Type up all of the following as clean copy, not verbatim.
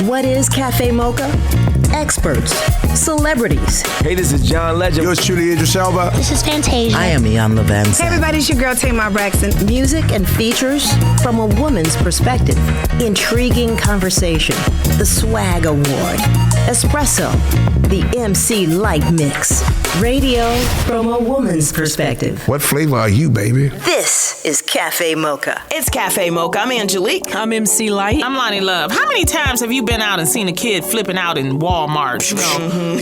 What is Cafe Mocha? Experts, celebrities. Hey, this is John Legend. Yours truly, Idris Elba. This is Fantasia. I am Ian Levan. Hey everybody, it's your girl Tamar Braxton. Music and features from a woman's perspective. Intriguing conversation. The Swag Award. Espresso. The MC Light Mix. Radio from a woman's perspective. What flavor are you, baby? This is Cafe Mocha. It's Cafe Mocha. I'm Angelique. I'm MC Light. I'm Lonnie Love. How many times have you been out and seen a kid flipping out in Walmart,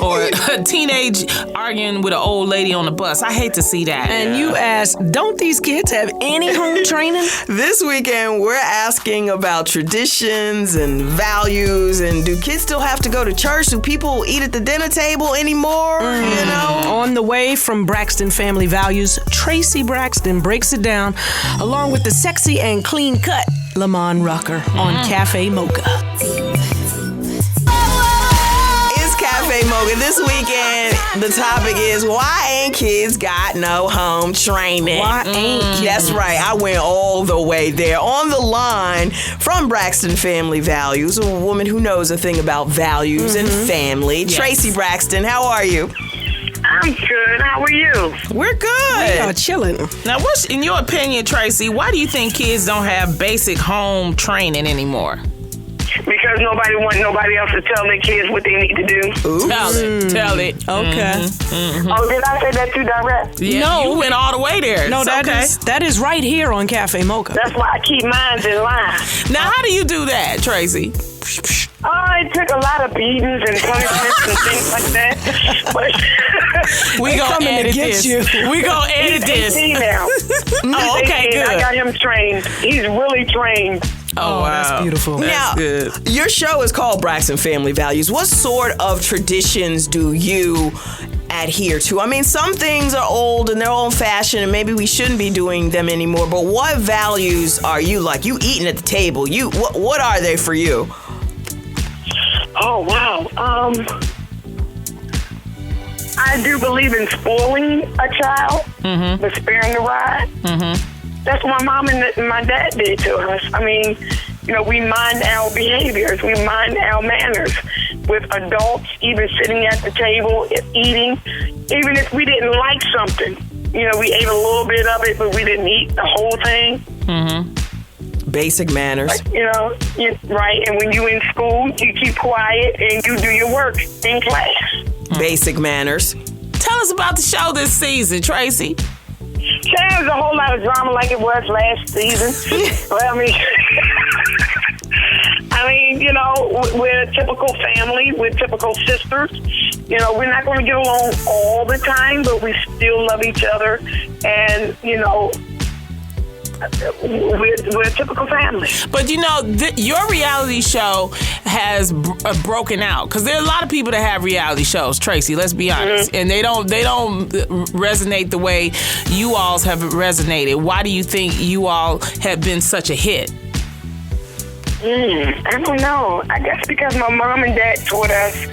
or a teenage arguing with an old lady on the bus? I hate to see that. And you ask, don't these kids have any home training? This weekend, we're asking about traditions and values, and do kids still have to go to church? Do people eat at the dinner table anymore? You know? On the way from Braxton Family Values, Traci Braxton breaks it down, along with the sexy and clean cut Lamman Rucker on Cafe Mocha. It's Cafe Mocha. This weekend, the topic is, why ain't kids got no home training? Why ain't kids? That's right. I went all the way there. On the line from Braxton Family Values, a woman who knows a thing about values and family. Yes. Traci Braxton, how are you? I'm good. How are you? We're good. We are chilling. Now, what's in your opinion, Traci? Why do you think kids don't have basic home training anymore? Because nobody wants nobody else to tell their kids what they need to do. Tell it. Okay. Oh, did I say that too direct? Yeah, No. you went all the way there. No, It's that is right here on Cafe Mocha. That's why I keep mine in line. Now, how do you do that, Traci? Oh, it took a lot of beatings and punishments and things like that. But We gonna coming to edit get this. you. We gonna edit he's this. 18 now. Oh, He's okay, 18. I good. got him trained. He's really trained. Oh, wow. That's beautiful. Now, good. your show is called Braxton Family Values. What sort of traditions do you adhere to? I mean, some things are old and they're old-fashioned, and maybe we shouldn't be doing them anymore. But what values are you like? You eating at the table? What are they for you? Oh, wow. I do believe in spoiling a child, but sparing the ride. That's what my mom and my dad did to us. I mean, you know, we mind our behaviors. We mind our manners with adults, even sitting at the table, eating. Even if we didn't like something, you know, we ate a little bit of it, but we didn't eat the whole thing. Basic manners. You know, right. And when you're in school, you keep quiet and you do your work in class. Basic manners. Tell us about the show this season, Traci. There's a whole lot of drama like it was last season. Well, I mean, you know, we're a typical family. We're typical sisters. You know, we're not going to get along all the time, but we still love each other. And, you know, we're a typical family. But you know, your reality show has broken out, because there are a lot of people that have reality shows, Traci, let's be honest, and they don't resonate the way you alls have resonated. Why do you think you all have been such a hit? I don't know. I guess because my mom and dad taught us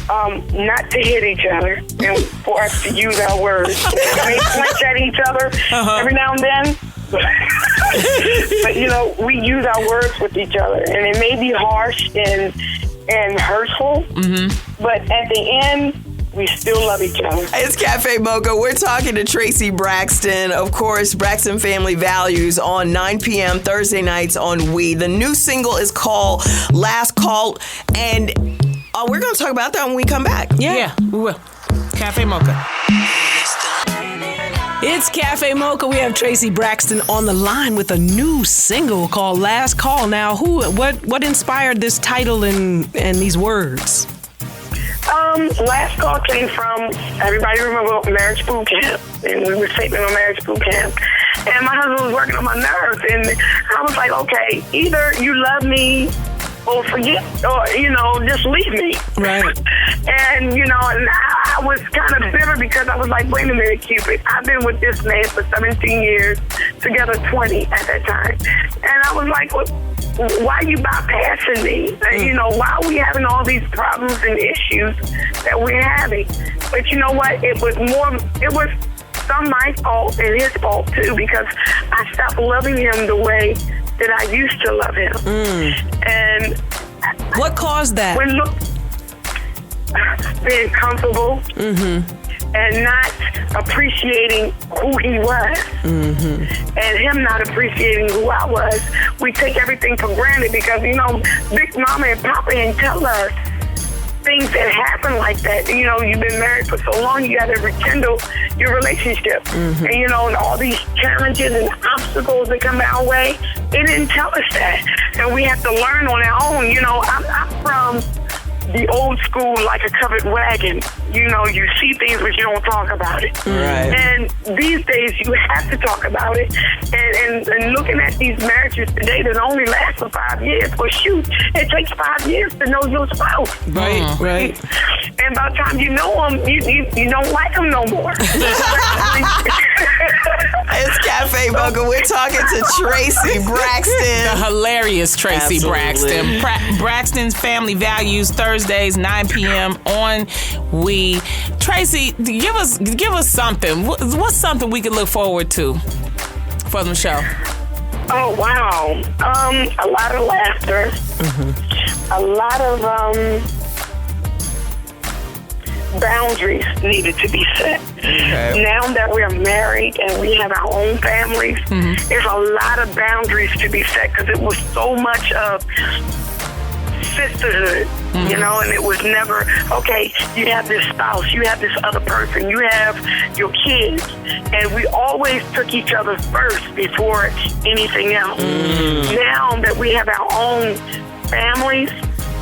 not to hit each other and for us to use our words. I mean, punch at each other every now and then. But, you know, we use our words with each other, and it may be harsh and hurtful, but at the end, we still love each other. It's Cafe Mocha. We're talking to Traci Braxton. Of course, Braxton Family Values on 9 p.m. Thursday nights on We. The new single is called Last Call, and we're going to talk about that when we come back. Yeah, we will. Cafe Mocha. It's Cafe Mocha. We have Traci Braxton on the line with a new single called Last Call. Now, what inspired this title and these words? Last Call came from, everybody remember marriage boot camp, and we were taping on marriage boot camp, and my husband was working on my nerves, and I was like, okay, either you love me or forget, or, you know, just leave me. Right. And, you know, and I was kind of bitter because I was like, wait a minute, Cupid. I've been with this man for 17 years, together 20 at that time. And I was like, well, why are you bypassing me? You know, why are we having all these problems and issues that we're having? But you know what? It was some my fault and his fault too, because I stopped loving him the way that I used to love him. And What caused that? When being comfortable and not appreciating who he was, and him not appreciating who I was. We take everything for granted because, you know, Big Mama and Papa didn't tell us things that happen like that. You know, you've been married for so long, you got to rekindle your relationship. And, you know, and all these challenges and obstacles that come our way, they didn't tell us that. And we have to learn on our own. You know, I'm from the old school, like a covered wagon. You know, you see things, but you don't talk about it. Right. And these days, you have to talk about it. And looking at these marriages today that only last for 5 years, well, shoot, it takes 5 years to know your spouse. Right, right. And by the time you know them, you don't like them no more. It's Cafe Mocha. We're talking to Traci Braxton. The hilarious Traci Absolutely. Braxton. Braxton's Family Values, Thursdays, 9 p.m. on We. Traci, give us something. What's something we can look forward to for the show? Oh, wow. A lot of laughter. A lot of boundaries needed to be set. Okay. Now that we're married and we have our own families, there's a lot of boundaries to be set because it was so much of sisterhood, you know, and it was never, okay, you have this spouse, you have this other person, you have your kids, and we always took each other first before anything else. Now that we have our own families,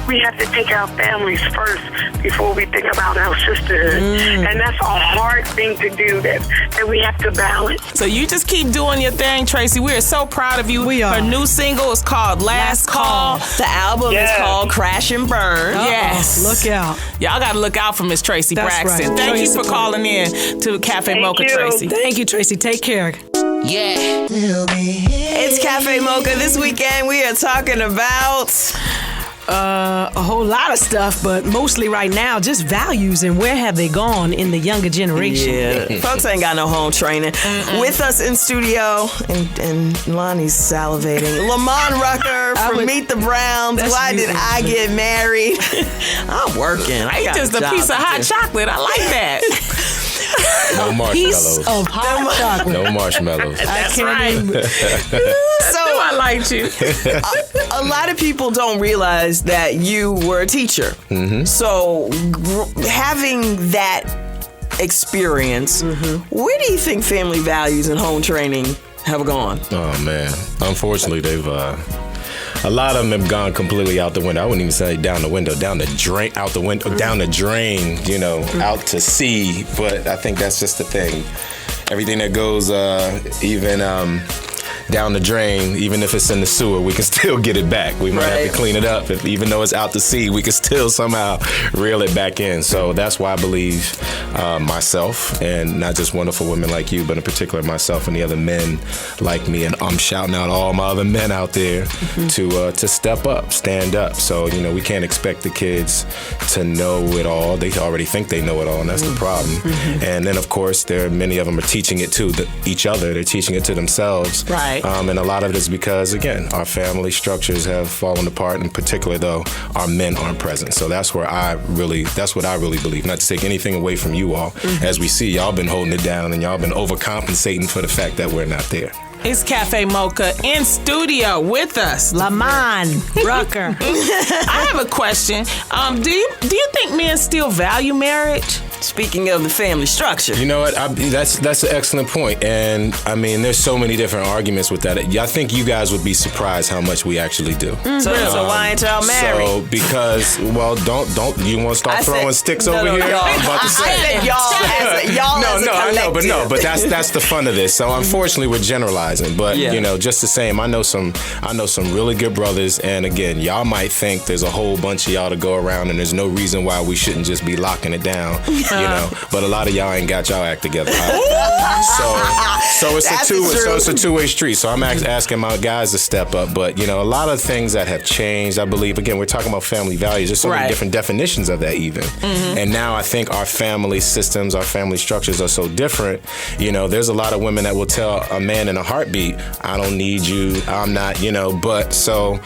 we have to take our families first before we think about our sisterhood. And that's a hard thing to do that we have to balance. So you just keep doing your thing, Traci. We are so proud of you. We are. Her new single is called Last Call. The album is Yeah. called Crash and Burn. Yes. Look out. Y'all got to look out for Miss Traci That's Braxton. right. Thank Show you your for support. calling in to Cafe Thank Mocha, you. Traci. Thank you, Traci. Take care. Yeah. It's Cafe Mocha. This weekend we are talking about A whole lot of stuff, but mostly right now, just values and where have they gone in the younger generation. Yeah, folks ain't got no home training. With us in studio, and Lonnie's salivating, Lamman Rucker from Meet the Browns. That's Why did music. I get married? I'm working. I got Just a job piece of to hot do. chocolate. I like that. No Piece marshmallows. of hot chocolate. No marshmallows. That's right. So I liked you. a lot of people don't realize that you were a teacher. So having that experience, where do you think family values and home training have gone? Oh man. Unfortunately, they've a lot of them have gone completely out the window. I wouldn't even say down the window, down the drain, out the window, down the drain. You know, out to sea. But I think that's just the thing. Everything that goes, even down the drain, even if it's in the sewer, we can still get it back. We might have Right. to clean it up. Even though it's out to sea, we can still somehow reel it back in. So that's why I believe myself, and not just wonderful women like you, but in particular myself and the other men like me. And I'm shouting out all my other men out there to step up, stand up. So, you know, we can't expect the kids to know it all. They already think they know it all, and that's the problem. And then, of course, there are many of them are teaching it to each other. They're teaching it to themselves. Right. And a lot of it is because, again, our family structures have fallen apart. In particular, though, our men aren't present. So that's what I really believe. Not to take anything away from you all. As we see, y'all been holding it down and y'all been overcompensating for the fact that we're not there. It's Cafe Mocha in studio with us. Lamman, Rucker. I have a question. Do you think men still value marriage? Speaking of the family structure. You know what? That's an excellent point. And I mean, there's so many different arguments with that. I think you guys would be surprised how much we actually do. So why ain't y'all married? So because, well, don't you want to start I said- throwing sticks no, over no, here? y'all. I'm about to say. I said y'all as a I know, collective. but that's the fun of this. So unfortunately, we're generalizing. But Yeah. you know, just the same, I know some really good brothers. And again, y'all might think there's a whole bunch of y'all to go around, and there's no reason why we shouldn't just be locking it down. You know, but a lot of y'all ain't got y'all act together. So it's a two-way street. So I'm asking my guys to step up. But you know, a lot of things that have changed. I believe, again, we're talking about family values. There's so many different definitions of that even. And now I think our family systems, our family structures are so different. You know, there's a lot of women that will tell a man in a heartbeat, I don't need you, I'm not, you know, but so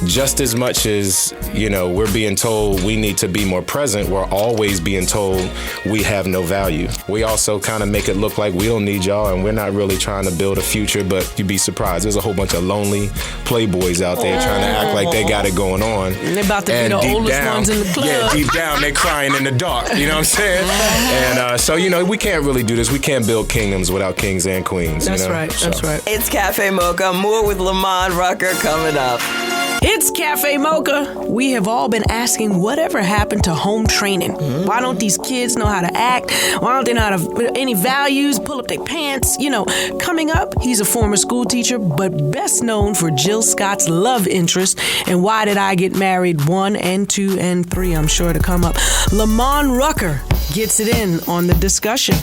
just as much as, we're being told we need to be more present, we're always being told we have no value. We also kind of make it look like we don't need y'all and we're not really trying to build a future, but you'd be surprised. There's a whole bunch of lonely playboys out there trying to act like they got it going on. And they're about to be the oldest ones in the club. Yeah, deep down, they're crying in the dark. You know what I'm saying? And so, we can't really do this. We can't build kingdoms without kings and queens. That's right. That's right. It's Cafe Mocha. More with Lamman Rucker coming up. It's Cafe Mocha. We have all been asking whatever happened to home training. Why don't these kids know how to act? Why don't they know how to any values, pull up their pants? Coming up, he's a former school teacher, but best known for Jill Scott's love interest and Why Did I Get Married 1 and 2 and 3, I'm sure to come up. Lamman Rucker gets it in on the discussion.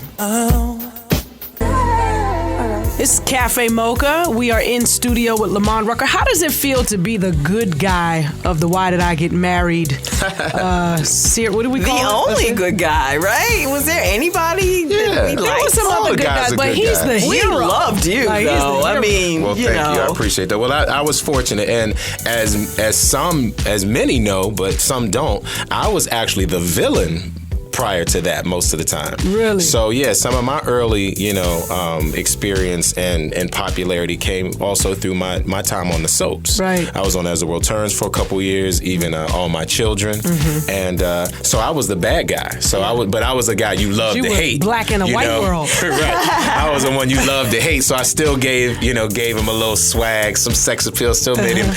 It's Cafe Mocha. We are in studio with Lamman Rucker. How does it feel to be the good guy of the Why Did I Get Married? What do we call it? The only good guy, right? Was there anybody that we liked? There was some other good guys, but he's the hero. We loved you, though. I mean, well, thank you. I appreciate that. Well, I was fortunate, and as many know, but some don't, I was actually the villain prior to that most of the time. Really? So yeah, some of my early, experience and popularity came also through my time on the soaps. Right. I was on As the World Turns for a couple years, even All My Children. And so I was the bad guy. So I was a guy you loved to hate. Black in a white world. Right. I was the one you loved to hate. So I still gave him a little swag, some sex appeal, still made him,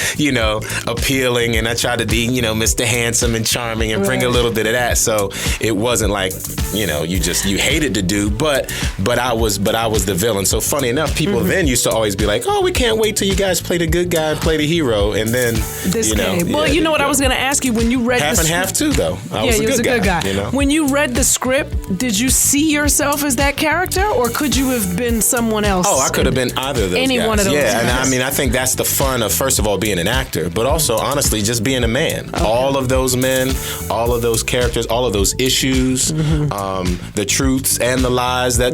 appealing. And I tried to be, Mr. Handsome and charming and bring a little bit of that. So it wasn't like, you hated to do, but I was the villain. So funny enough, people then used to always be like, oh, we can't wait till you guys play the good guy and play the hero. And then this came. Well, you know what I was going to ask you when you read half and half too, though. I was a good guy. When you read the script, did you see yourself as that character, or could you have been someone else? Oh, I could have been either of those Any guys. one of those guys. And I mean, I think that's the fun of, first of all, being an actor, but also, honestly, just being a man. Okay. All of those men, all of those characters, all of those issues, the truths and the lies that,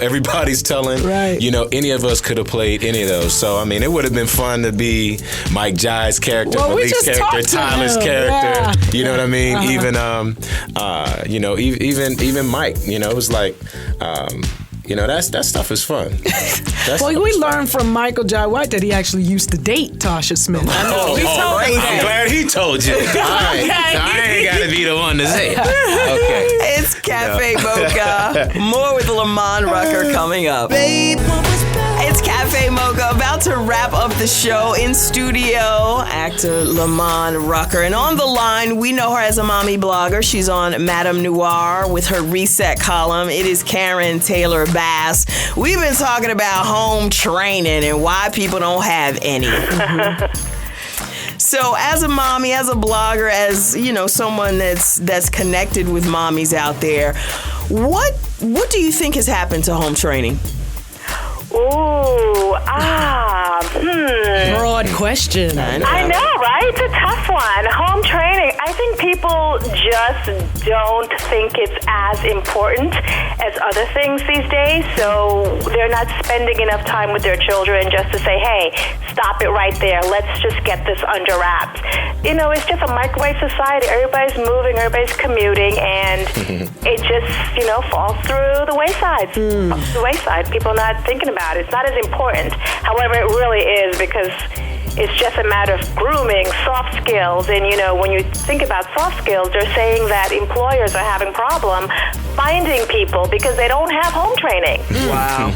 everybody's telling. Right. Any of us could have played any of those. So, I mean, it would have been fun to be Mike Jai's character, Malik's character, Tyler's character. Yeah. You know what I mean? Even, even Mike, it was like, that stuff is fun. We learned from Michael Jai White that he actually used to date Tasha Smith. I'm glad he told you. I ain't got to be the one to say it. Okay. It's Cafe Mocha. More with Lamman Rucker coming up. It's Cafe Mocha, about to wrap up the show. In studio, actor Lamman Rucker. And on the line, we know her as a mommy blogger. She's on Madame Noire with her Reset column. It is Karen Taylor Bass. We've been talking about home training and why people don't have any. So as a mommy, as a blogger, as, someone that's connected with mommies out there, what do you think has happened to home training? Broad question. I know, right? It's a tough one. Home training. I think people just don't think it's as important as other things these days, so they're not spending enough time with their children just to say, hey, stop it right there. Let's just get this under wraps. It's just a microwave society. Everybody's moving, everybody's commuting, and it just, falls through the wayside. Falls through the wayside. People are not thinking about it. It's not as important. However, it really is, because it's just a matter of grooming, soft skills. And, when you think about soft skills, they're saying that employers are having problem finding people because they don't have home training. Wow.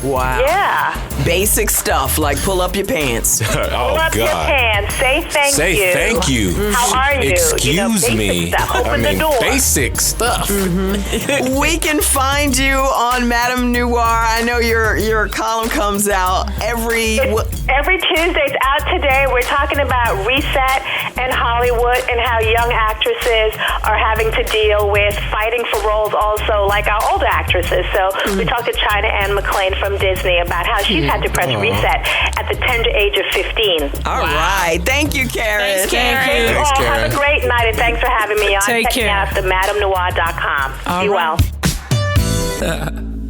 Wow. Yeah. Basic stuff like pull up your pants. Pull up your pants. Say thank you. Say thank you. How are you? Excuse me. Stuff. Open the door. Basic stuff. We can find you on Madame Noire. I know your column comes out every Tuesday. It's out today. We're talking about reset and Hollywood and how young actresses are having to deal with fighting for roles also like our older actresses. So we talked to China Ann McClain from Disney about how she's had to press reset at the tender age of 15. All right. Thank you, Karen. Thanks, Karen. Thanks, Karen. Have a great night, and thanks for having me on. Take care. Check me out at themadamnoir.com. Be well.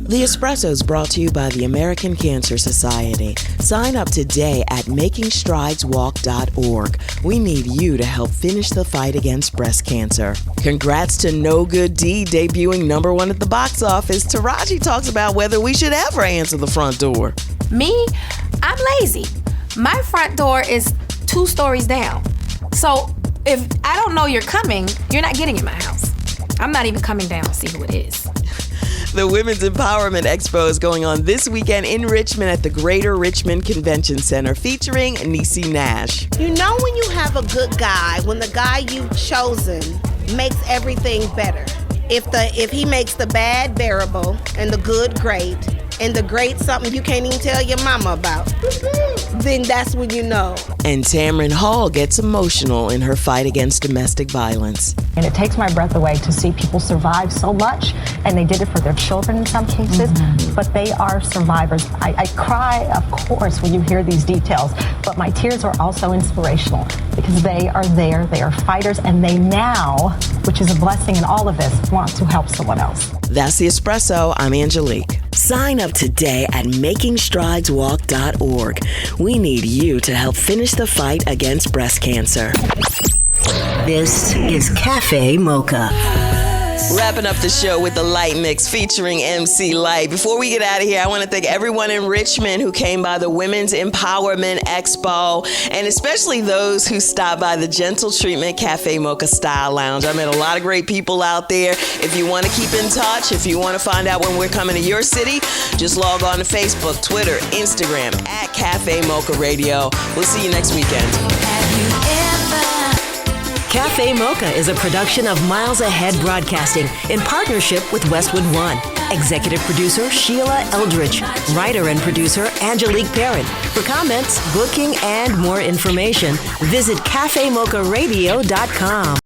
The Espresso is brought to you by the American Cancer Society. Sign up today at makingstrideswalk.org. We need you to help finish the fight against breast cancer. Congrats to No Good Deed debuting #1 at the box office. Traci talks about whether we should ever answer the front door. Me, I'm lazy. My front door is 2 stories down. So if I don't know you're coming, you're not getting in my house. I'm not even coming down to see who it is. The Women's Empowerment Expo is going on this weekend in Richmond at the Greater Richmond Convention Center, featuring Niecy Nash. You know when you have a good guy, when the guy you've chosen makes everything better. If he makes the bad bearable and the good great, and the great something you can't even tell your mama about, then that's when you know. And Tamron Hall gets emotional in her fight against domestic violence. And it takes my breath away to see people survive so much, and they did it for their children in some cases, but they are survivors. I cry, of course, when you hear these details, but my tears are also inspirational because they are there, they are fighters, and they now, which is a blessing in all of this, want to help someone else. That's The Espresso. I'm Angelique. Sign up today at makingstrideswalk.org. We need you to help finish the fight against breast cancer. This is Cafe Mocha. Wrapping up the show with the Light Mix featuring MC Light. Before we get out of here, I want to thank everyone in Richmond who came by the Women's Empowerment Expo, and especially those who stopped by the Gentle Treatment Cafe Mocha Style Lounge. I met a lot of great people out there. If you want to keep in touch, if you want to find out when we're coming to your city, just log on to Facebook, Twitter, Instagram at Cafe Mocha Radio. We'll see you next weekend. Cafe Mocha is a production of Miles Ahead Broadcasting in partnership with Westwood One. Executive producer Sheila Eldridge. Writer and producer Angelique Perrin. For comments, booking, and more information, visit cafemocharadio.com.